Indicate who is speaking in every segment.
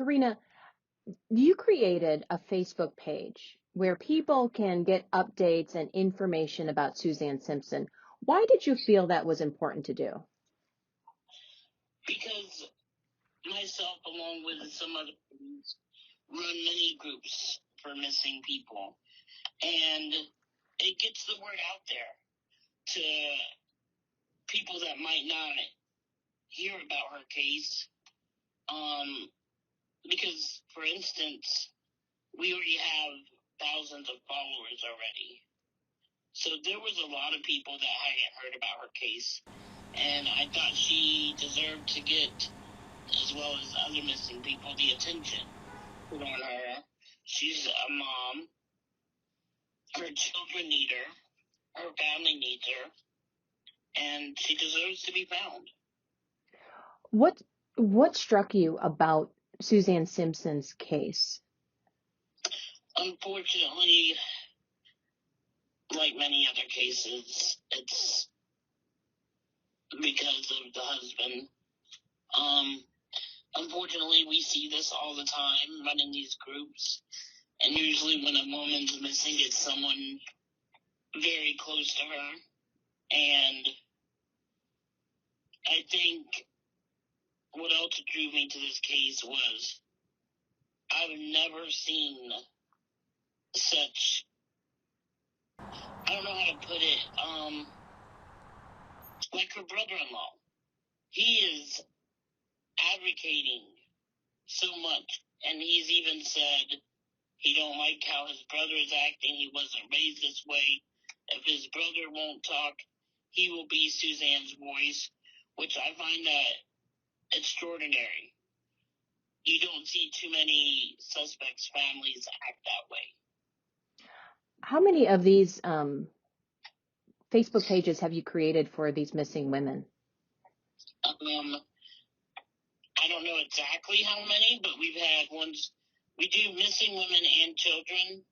Speaker 1: Karena, you created a Facebook page where people can get updates and information about Suzanne Simpson. Why did you feel that was important to do?
Speaker 2: Because myself, along with some other friends, run many groups for missing people. And it gets the word out there to people that might not hear about her case. Because, for instance, we already have thousands of followers already. So there was a lot of people that hadn't heard about her case. And I thought she deserved to get, as well as other missing people, the attention put on her. She's a mom. Her children need her. Her family needs her. And she deserves to be found.
Speaker 1: What struck you about Suzanne Simpson's case?
Speaker 2: Unfortunately, like many other cases, it's because of the husband. Unfortunately, we see this all the time running these groups. And usually when a woman's missing, it's someone very close to her. And I think what else drew me to this case was I've never seen such, I don't know how to put it, like her brother-in-law. He is advocating so much, and he's even said he don't like how his brother is acting. He wasn't raised this way. If his brother won't talk, he will be Suzanne's voice, which I find that extraordinary. You don't see too many suspects' families act that way.
Speaker 1: How many of these Facebook pages have you created for these missing women?
Speaker 2: I don't know exactly how many, but we've had ones. We do missing women and children,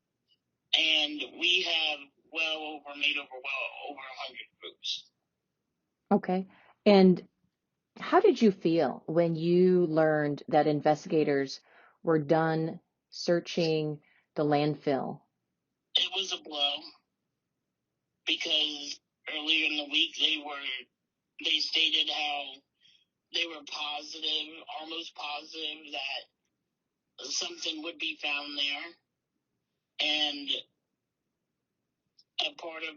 Speaker 2: and we have made over 100 groups.
Speaker 1: Okay. And how did you feel when you learned that investigators were done searching the landfill?
Speaker 2: It was a blow because earlier in the week they stated how they were positive, almost positive that something would be found there. And a part of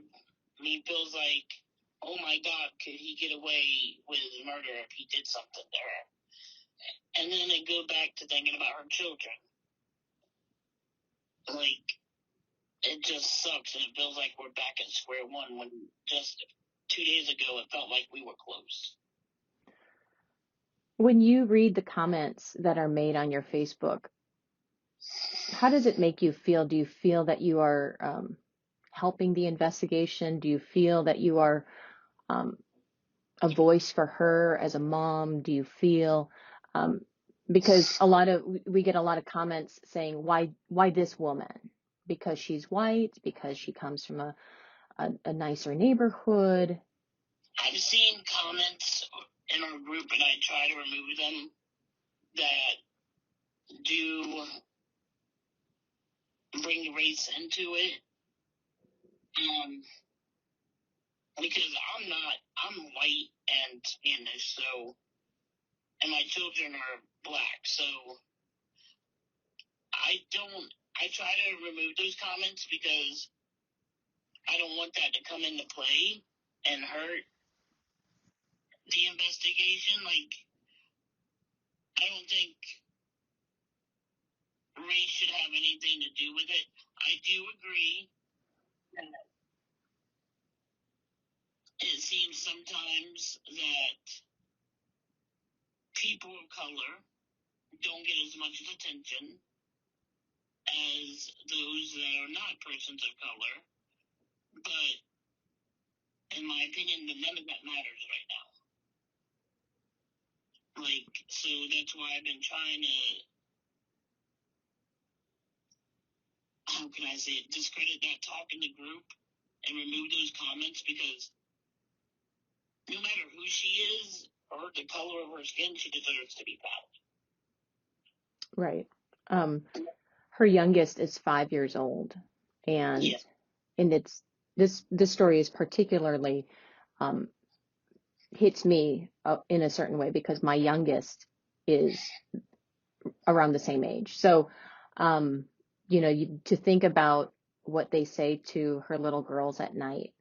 Speaker 2: me feels like, oh my God, could he get away with murder if he did something to her? And then I go back to thinking about her children. Like, it just sucks, and it feels like we're back at square one when just 2 days ago it felt like we were close.
Speaker 1: When you read the comments that are made on your Facebook, how does it make you feel? Do you feel that you are helping the investigation? Do you feel that you are a voice for her as a mom? Do you feel, because we get a lot of comments saying, why this woman? Because she's white, because she comes from a nicer neighborhood.
Speaker 2: I've seen comments in our group, and I try to remove them, that do bring race into it. Because I'm white and Spanish, and my children are black, so I try to remove those comments because I don't want that to come into play and hurt the investigation. Like, I don't think race should have anything to do with it. I do agree that it seems sometimes that people of color don't get as much attention as those that are not persons of color. But in my opinion, none of that matters right now. Like, so that's why I've been trying to, how can I say it, discredit that talk in the group and remove those comments, because no matter who she is or the color of her skin, she deserves to be found.
Speaker 1: Right. Um, her youngest is 5 years old, and
Speaker 2: Yeah.
Speaker 1: it's this story is particularly um, hits me in a certain way because my youngest is around the same age. So, um, to think about what they say to her little girls at night,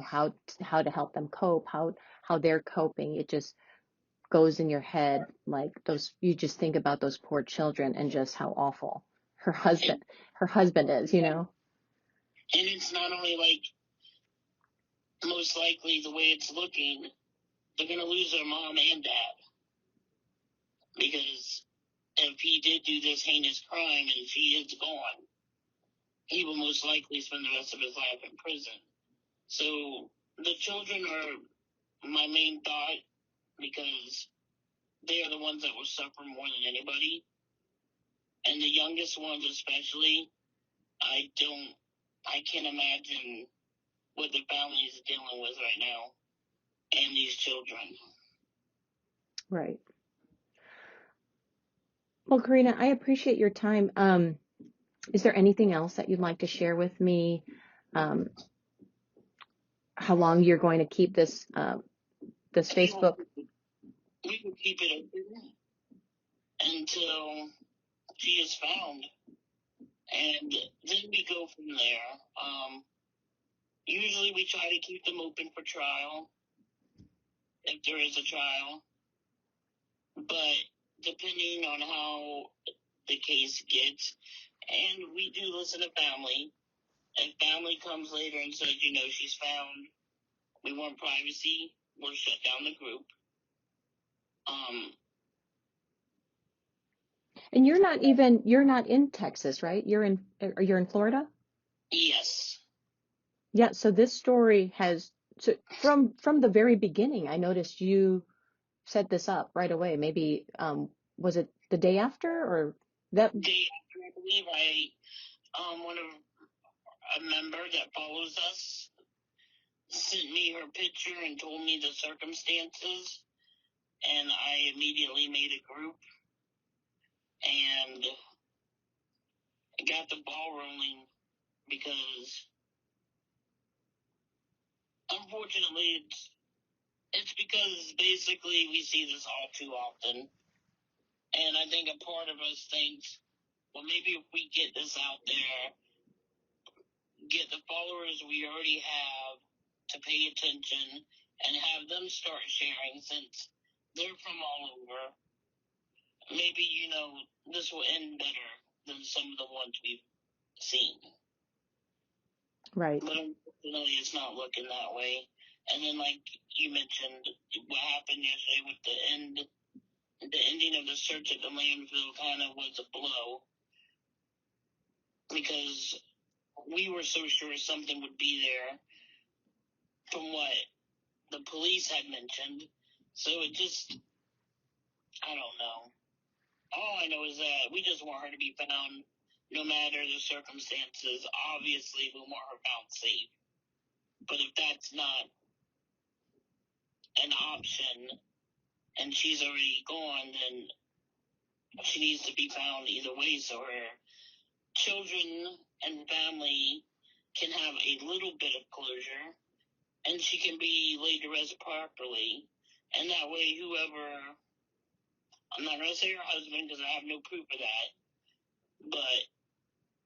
Speaker 1: how to help them cope, how they're coping, it just goes in your head like those. You just think about those poor children and just how awful her husband
Speaker 2: And,
Speaker 1: her husband is.
Speaker 2: and it's not only like, most likely the way it's looking, they're going to lose their mom and dad. Because if he did do this heinous crime and she is gone, he will most likely spend the rest of his life in prison. So the children are my main thought, because they are the ones that will suffer more than anybody. And the youngest ones especially, I can't imagine what the family is dealing with right now, and these children.
Speaker 1: Right. Well, Karena, I appreciate your time. Is there anything else that you'd like to share with me? Um, how long you're going to keep this Facebook?
Speaker 2: We will keep it open until she is found, and then we go from there. Usually we try to keep them open for trial, if there is a trial, but depending on how the case gets, and we do listen to family. If family comes later and says, she's found, we want privacy, we'll shut down the group.
Speaker 1: And you're not in Texas, right? You're in Florida?
Speaker 2: Yes.
Speaker 1: Yeah, so this story has so from the very beginning, I noticed you set this up right away. Maybe was it the day after or that?
Speaker 2: Day after, I believe, one of a member that follows us sent me her picture and told me the circumstances, and I immediately made a group and got the ball rolling, because unfortunately it's because basically we see this all too often, and I think a part of us thinks, well, maybe if we get this out there, get the followers we already have to pay attention and have them start sharing, since they're from all over, maybe, this will end better than some of the ones we've seen.
Speaker 1: Right.
Speaker 2: But unfortunately, it's not looking that way. And then, like you mentioned, what happened yesterday with the ending of the search at the landfill kind of was a blow, because we were so sure something would be there from what the police had mentioned. So it just, I don't know. All I know is that we just want her to be found no matter the circumstances. Obviously, we want her found safe. But if that's not an option and she's already gone, then she needs to be found either way, so her children and family can have a little bit of closure, and she can be laid to rest properly. And that way, I'm not going to say her husband because I have no proof of that, but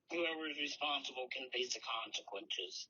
Speaker 2: whoever is responsible can face the consequences.